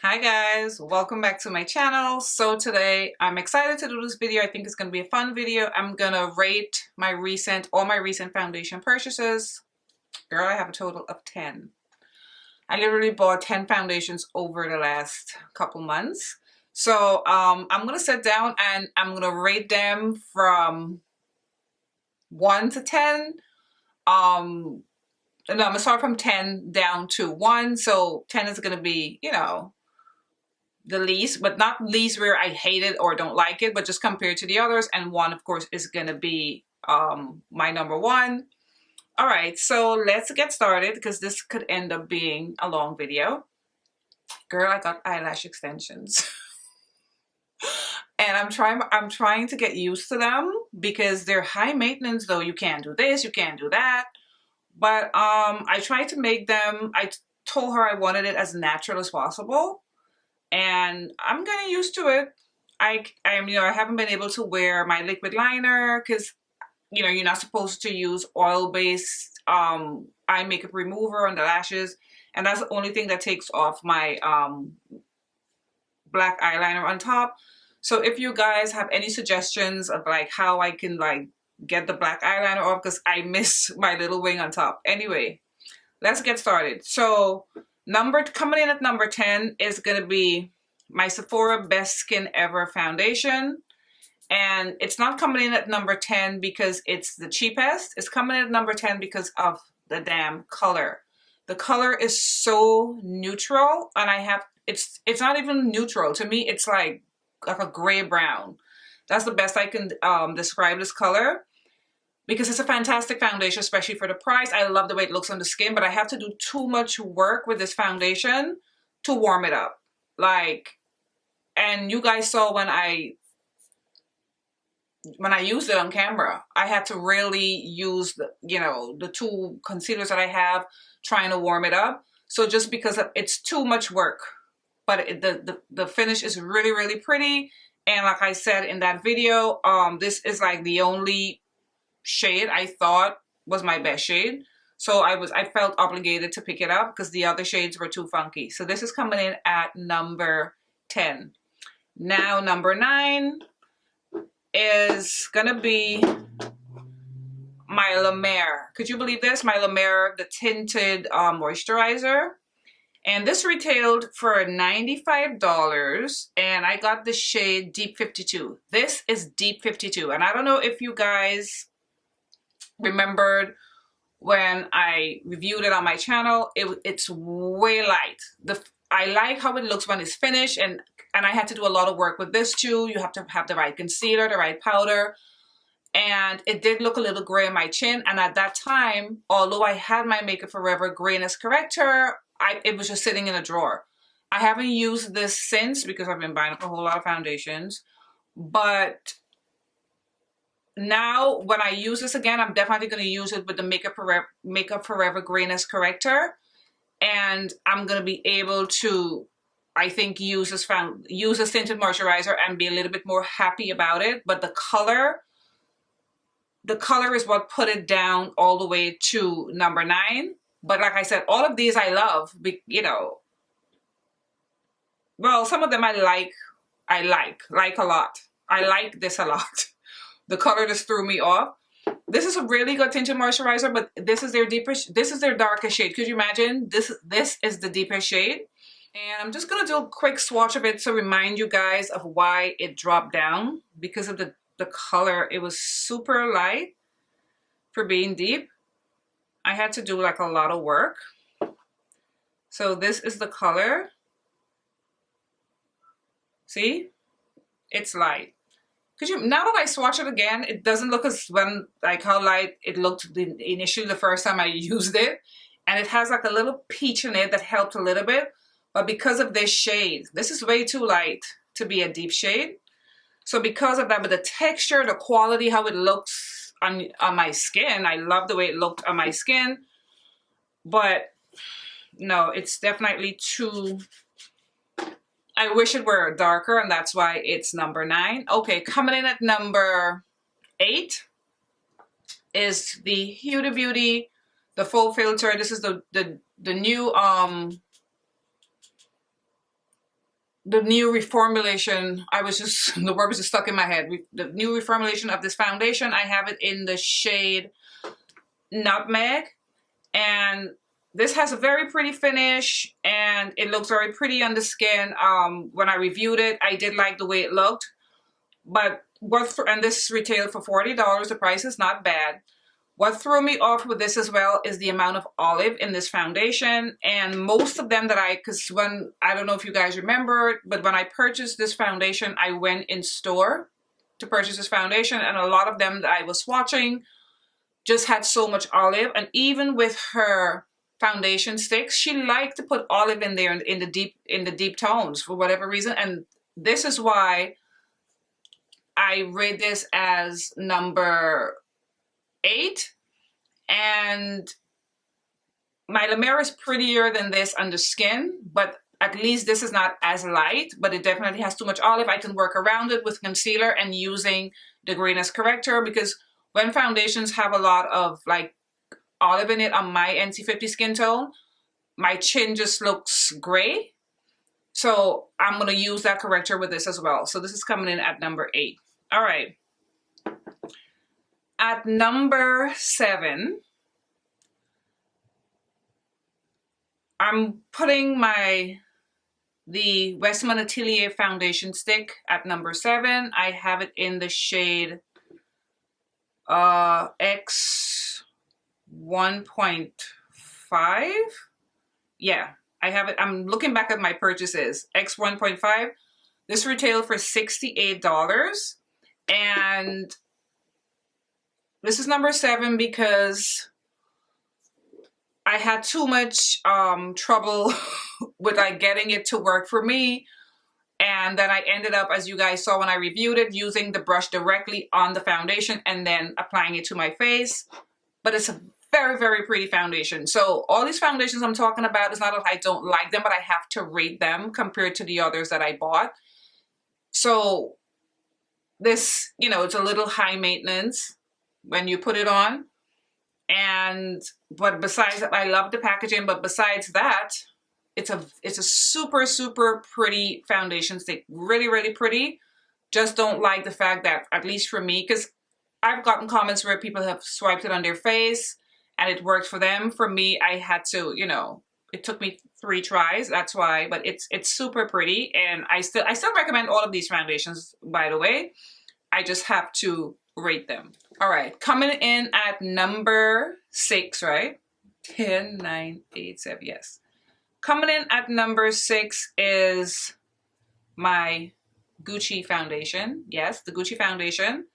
Hi guys, welcome back to my channel. So today I'm excited to do this video. I think it's going to be a fun video. I'm going to rate all my recent foundation purchases. Girl, I have a total of 10. I literally bought 10 foundations over the last couple months. So I'm going to sit down and I'm going to rate them from 1 to 10. No, I'm going to start from 10 down to 1. So 10 is going to be, the least, but not least where I hate it or don't like it, but just compared to the others. And 1, of course, is gonna be my number 1. All right, so let's get started because this could end up being a long video. Girl, I got eyelash extensions. And I'm trying to get used to them because they're high maintenance though. You can't do this, you can't do that. But I tried to make them, I told her I wanted it as natural as possible. And I'm getting used to it. I haven't been able to wear my liquid liner because, you're not supposed to use oil-based eye makeup remover on the lashes. And that's the only thing that takes off my black eyeliner on top. So if you guys have any suggestions of like how I can like get the black eyeliner off because I miss my little wing on top. Anyway, let's get started. So coming in at number 10 is going to be my Sephora Best Skin Ever foundation. And it's not coming in at number 10 because it's the cheapest. It's coming in at number 10 because of the damn color. The color is so neutral, and it's not even neutral. To me, it's like a gray brown. That's the best I can describe this color. Because it's a fantastic foundation, especially for the price. I love the way it looks on the skin, but I have to do too much work with this foundation to warm it up. And you guys saw when I used it on camera, I had to really use the 2 concealers that I have trying to warm it up. So just because it's too much work, but the finish is really, really pretty. And like I said in that video, this is like the only shade I thought was my best shade, so I felt obligated to pick it up because the other shades were too funky. So this is coming in at number 10. Now number 9 is gonna be my La Mer. Could you believe this? My La Mer, the tinted moisturizer. And this retailed for $95, and I got the shade Deep 52. This is Deep 52, and I don't know if you guys remembered when I reviewed it on my channel. It's way light. I like how it looks when it's finished, and I had to do a lot of work with this too. You have to have the right concealer, the right powder, and it did look a little gray on my chin. And at that time, although I had my Makeup Forever grayness corrector, it was just sitting in a drawer. I haven't used this since because I've been buying up a whole lot of foundations, but now when I use this again, I'm definitely going to use it with the Makeup Forever grayness corrector, and I'm going to be able to, I think, use this tinted moisturizer and be a little bit more happy about it. But the color is what put it down all the way to number 9. But like I said, all of these I love, well, some of them I like a lot. I like this a lot. The color just threw me off. This is a really good tinted moisturizer, but this is their darkest shade. Could you imagine? This is the deepest shade. And I'm just gonna do a quick swatch of it to remind you guys of why it dropped down. Because of the color, it was super light for being deep. I had to do like a lot of work. So this is the color. See? It's light. Now that I swatch it again, it doesn't look like how light it looked initially the first time I used it. And it has like a little peach in it that helped a little bit. But because of this shade, this is way too light to be a deep shade. So because of that, but the texture, the quality, how it looks on my skin, I love the way it looked on my skin. But no, it's definitely too... I wish it were darker, and that's why it's number 9. Okay, coming in at number 8 is the Huda Beauty, the Faux filter. This is the new the new reformulation. I was just, the word was just stuck in my head. The new reformulation of this foundation, I have it in the shade Nutmeg. And this has a very pretty finish and it looks very pretty on the skin. When I reviewed it, I did like the way it looked. But and this retailed for $40. The price is not bad. What threw me off with this as well is the amount of olive in this foundation. And most of them that because when, I don't know if you guys remember, but when I purchased this foundation, I went in store to purchase this foundation. And a lot of them that I was swatching just had so much olive. And even with her foundation sticks, she liked to put olive in there in the deep tones for whatever reason. And this is why I rate this as number 8. And my La Mer is prettier than this on the skin, but at least this is not as light, but it definitely has too much olive. I can work around it with concealer and using the grayness corrector, because when foundations have a lot of like olive in it on my NC50 skin tone, my chin just looks gray. So I'm going to use that corrector with this as well. So this is coming in at number 8. All right. At number 7, I'm putting the Westman Atelier foundation stick at number 7. I have it in the shade X 1.5. Yeah, I have it. I'm looking back at my purchases. X 1.5. This retailed for $68. And this is number 7 because I had too much trouble with like getting it to work for me. And then I ended up, as you guys saw when I reviewed it, using the brush directly on the foundation and then applying it to my face. But it's a very, very pretty foundation. So all these foundations I'm talking about, it's not that I don't like them, but I have to rate them compared to the others that I bought. So this, you know, it's a little high maintenance when you put it on. But besides that, I love the packaging. But besides that, it's a super, super pretty foundation stick. Really, really pretty. Just don't like the fact that, at least for me, because I've gotten comments where people have swiped it on their face and it worked for them. For me, I had to, you know, it took me 3 tries. That's why. But it's super pretty, and I still recommend all of these foundations, by the way. I just have to rate them. All right, coming in at number 6, right? 10, 9, 8, 7, yes. Coming in at number 6 is my Gucci foundation. Yes, the Gucci foundation.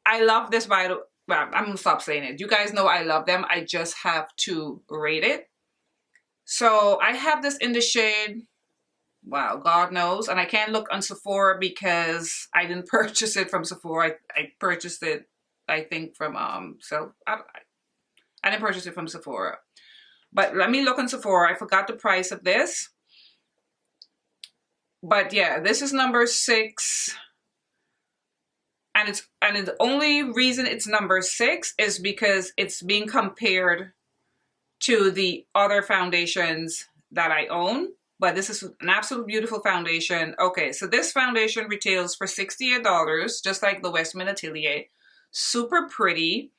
I love this, by the way. Well, I'm gonna stop saying it. You guys know I love them. I just have to rate it. So I have this in the shade, wow, God knows. And I can't look on Sephora because I didn't purchase it from Sephora. I purchased it, I think, from, I didn't purchase it from Sephora. But let me look on Sephora. I forgot the price of this. But yeah, this is number 6. And the only reason it's number 6 is because it's being compared to the other foundations that I own. But this is an absolute beautiful foundation. Okay, so this foundation retails for $68, just like the Westman Atelier. Super pretty.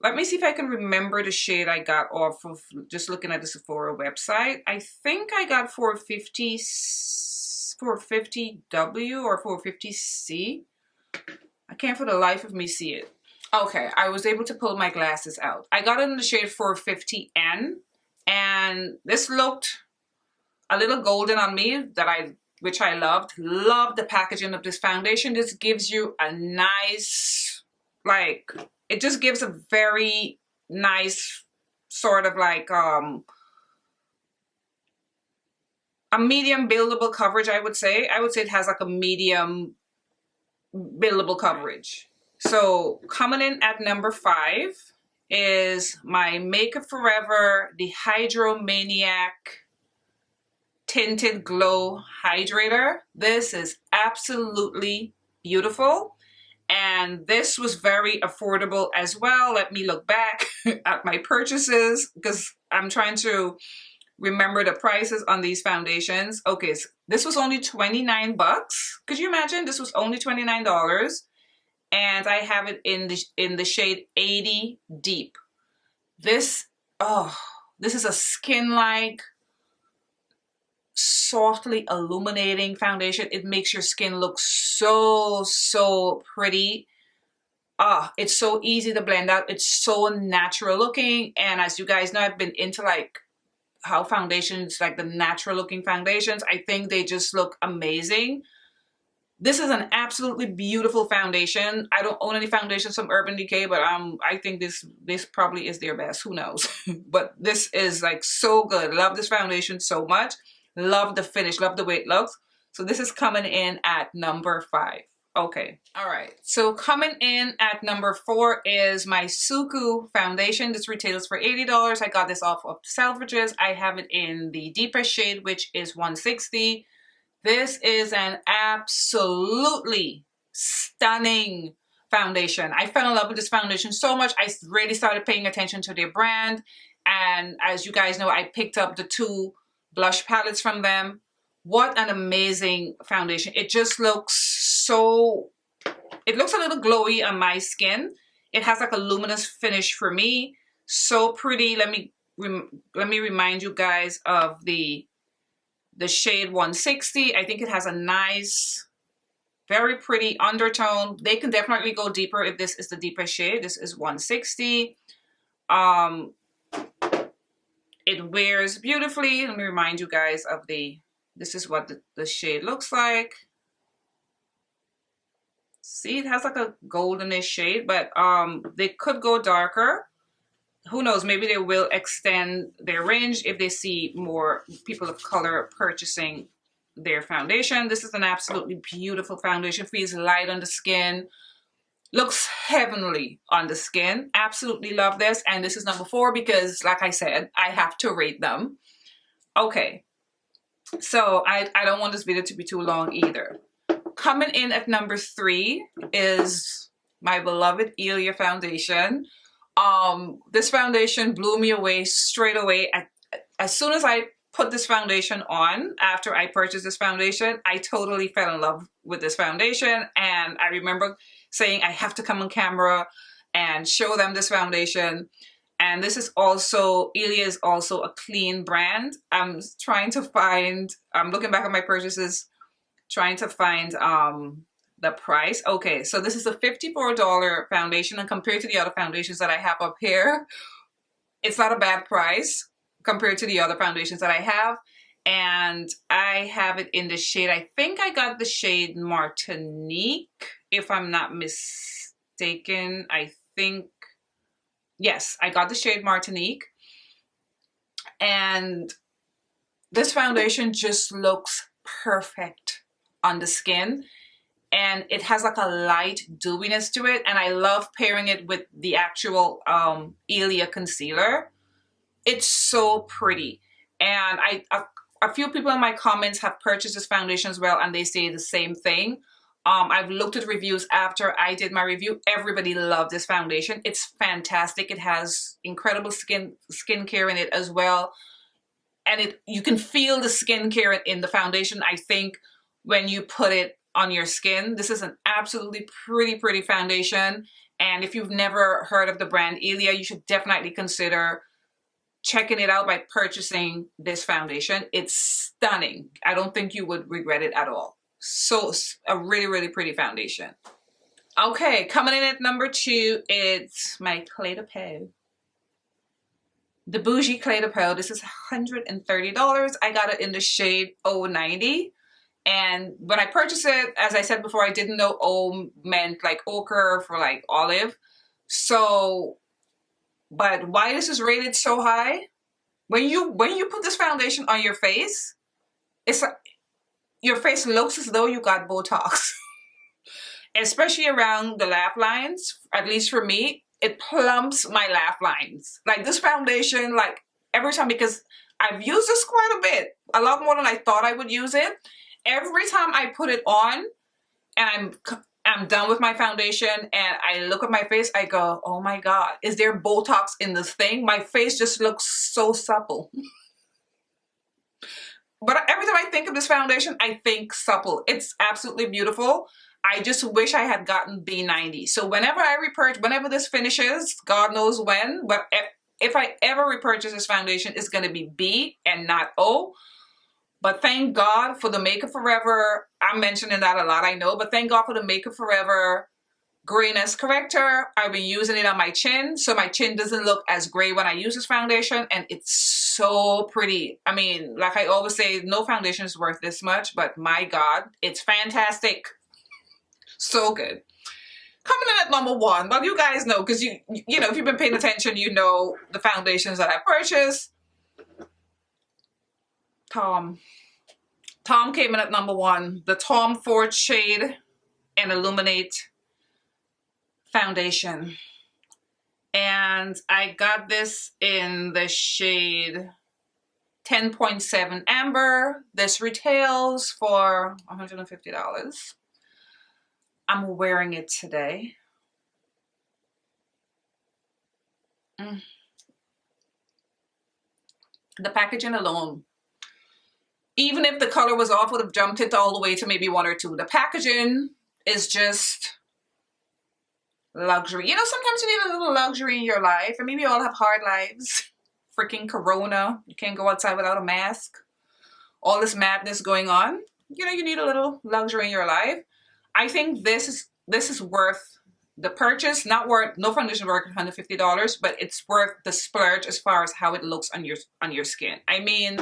Let me see if I can remember the shade I got off of just looking at the Sephora website. I think I got 450W or 450C. I can't for the life of me see it. Okay, I was able to pull my glasses out. I got it in the shade 450N, and this looked a little golden on me, which I loved. Loved the packaging of this foundation. This gives you a nice, like, it just gives a very nice sort of like a medium buildable coverage, I would say. I would say it has like a medium buildable coverage. So coming in at number 5 is my Makeup Forever, the Hydromaniac Tinted Glow Hydrator. This is absolutely beautiful. And this was very affordable as well. Let me look back at my purchases because I'm trying to remember the prices on these foundations. Okay, so this was only 29 bucks. Could you imagine? This was only $29. And I have it in the shade 80 Deep. This, oh, this is a skin-like, softly illuminating foundation. It makes your skin look so pretty. It's so easy to blend out. It's so natural looking. And as you guys know, I've been into like how foundations, like the natural looking foundations, I think they just look amazing. This is an absolutely beautiful foundation. I don't own any foundations from Urban Decay, but I think this probably is their best. Who knows? But this is like so good. Love this foundation so much. Love the finish. Love the way it looks. So this is coming in at number 5. Okay. All right. So coming in at number 4 is my Suqqu foundation. This retails for $80. I got this off of Selfridges. I have it in the deepest shade, which is 160. This is an absolutely stunning foundation. I fell in love with this foundation so much. I really started paying attention to their brand. And as you guys know, I picked up the 2 blush palettes from them. What an amazing foundation. It just looks so, it looks a little glowy on my skin. It has like a luminous finish for me. So pretty. Let me remind you guys of the shade 160. I think it has a nice, very pretty undertone. They can definitely go deeper if this is the deepest shade. This is 160. It wears beautifully. Let me remind you guys of this is what the shade looks like. See, it has like a goldenish shade, but they could go darker. Who knows, maybe they will extend their range if they see more people of color purchasing their foundation. This is an absolutely beautiful foundation. Feels light on the skin. Looks heavenly on the skin. Absolutely love this. And this is number 4 because, like I said, I have to rate them. Okay. So I don't want this video to be too long either. Coming in at number 3 is my beloved Ilia Foundation. This foundation blew me away straight away. As soon as I put this foundation on, after I purchased this foundation, I totally fell in love with this foundation. And I remember saying I have to come on camera and show them this foundation. And this is also, Ilia is also a clean brand. I'm trying to find, I'm looking back at my purchases, trying to find the price. Okay, so this is a $54 foundation, and compared to the other foundations that I have up here, it's not a bad price compared to the other foundations that I have. And I have it in the shade, I think I got the shade Martinique, if I'm not mistaken. I think, yes, I got the shade Martinique. And this foundation just looks perfect on the skin. And it has like a light dewiness to it. And I love pairing it with the actual Ilia concealer. It's so pretty. And a few people in my comments have purchased this foundation as well, and they say the same thing. I've looked at reviews after I did my review. Everybody loved this foundation. It's fantastic. It has incredible skincare in it as well. And you can feel the skincare in the foundation, I think, when you put it on your skin. This is an absolutely pretty foundation. And if you've never heard of the brand Ilia, you should definitely consider checking it out by purchasing this foundation. It's stunning. I don't think you would regret it at all. So a really pretty foundation. Okay, coming in at number 2, it's my Clayton Pay the Bougie Clayton Pay. This is $130. I got it in the shade 090. And when I purchased it, as I said before, I didn't know O meant like ochre for like olive. So, but why this is rated so high? When you put this foundation on your face, it's like your face looks as though you got Botox. Especially around the laugh lines, at least for me, it plumps my laugh lines. Like this foundation, like every time, because I've used this quite a bit, a lot more than I thought I would use it. Every time I put it on and I'm done with my foundation and I look at my face, I go, oh my God, is there Botox in this thing? My face just looks so supple. But every time I think of this foundation, I think Suqqu. It's absolutely beautiful. I just wish I had gotten B90. So whenever I repurchase, whenever this finishes, God knows when, but if I ever repurchase this foundation, it's going to be B and not O. But thank God for the Makeup Forever. I'm mentioning that a lot, I know, but thank God for the Makeup Forever grayness corrector. I've been using it on my chin, so my chin doesn't look as gray when I use this foundation, and it's so pretty. I mean, like I always say, no foundation is worth this much, but my God, it's fantastic. So good. Coming in at number one, well, you guys know, because you know, if you've been paying attention, you know the foundations that I purchased. Tom came in at number one, the Tom Ford Shade and Illuminate foundation. And I got this in the shade 10.7 Amber. This retails for $150. I'm wearing it today. The packaging alone, even if the color was off, would have jumped it all the way to maybe 1 or 2. The packaging is just luxury. You know, sometimes you need a little luxury in your life. I mean, we all have hard lives. Freaking Corona. You can't go outside without a mask. All this madness going on. You know, you need a little luxury in your life. I think this is worth the purchase. Not worth, no foundation worth $150, but it's worth the splurge as far as how it looks on your skin. I mean,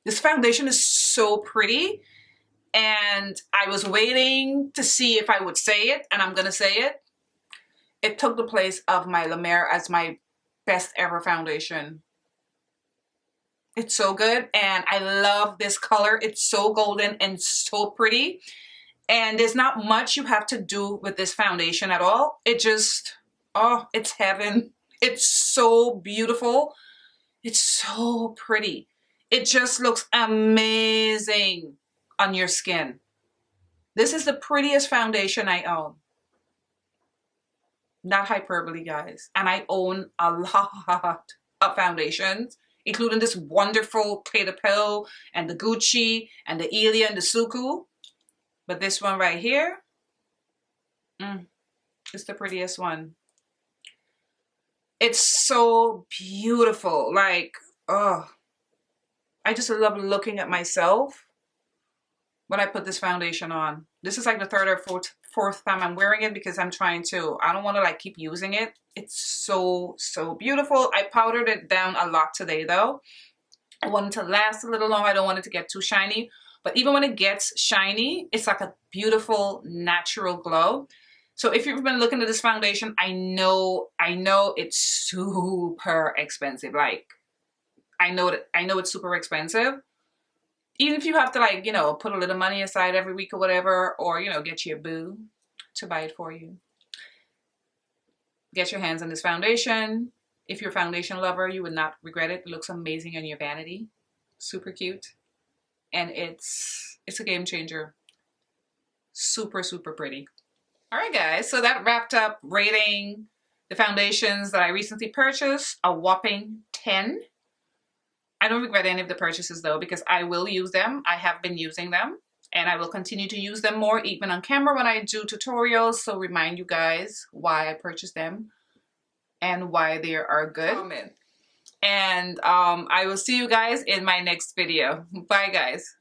this foundation is so pretty, and I was waiting to see if I would say it, and I'm gonna say it. It took the place of my La Mer as my best ever foundation. It's so good, and I love this color. It's so golden and so pretty, and there's not much you have to do with this foundation at all. It just, oh, it's heaven. It's so beautiful. It's so pretty. It just looks amazing on your skin. This is the prettiest foundation I own. Not hyperbole, guys. And I own a lot of foundations, including this wonderful Clé de Peau and the Gucci and the Ilia and the Suqqu. But this one right here is the prettiest one. It's so beautiful. Like, oh, I just love looking at myself when I put this foundation on. This is like the third or fourth time I'm wearing it because I'm trying to, I don't want to like keep using it. It's so, so beautiful. I powdered it down a lot today though. I want it to last a little longer. I don't want it to get too shiny. But even when it gets shiny, it's like a beautiful natural glow. So if you've been looking at this foundation, I know it's super expensive. Like, I know it's super expensive. Even if you have to, like, you know, put a little money aside every week or whatever, or, you know, get your boo to buy it for you. Get your hands on this foundation. If you're a foundation lover, you would not regret it. It looks amazing on your vanity. Super cute. And it's a game changer. Super, super pretty. All right, guys. So that wrapped up rating the foundations that I recently purchased. A whopping 10. I don't regret any of the purchases though, because I will use them. I have been using them, and I will continue to use them more even on camera when I do tutorials. So remind you guys why I purchased them and why they are good. Comment. And I will see you guys in my next video. Bye, guys.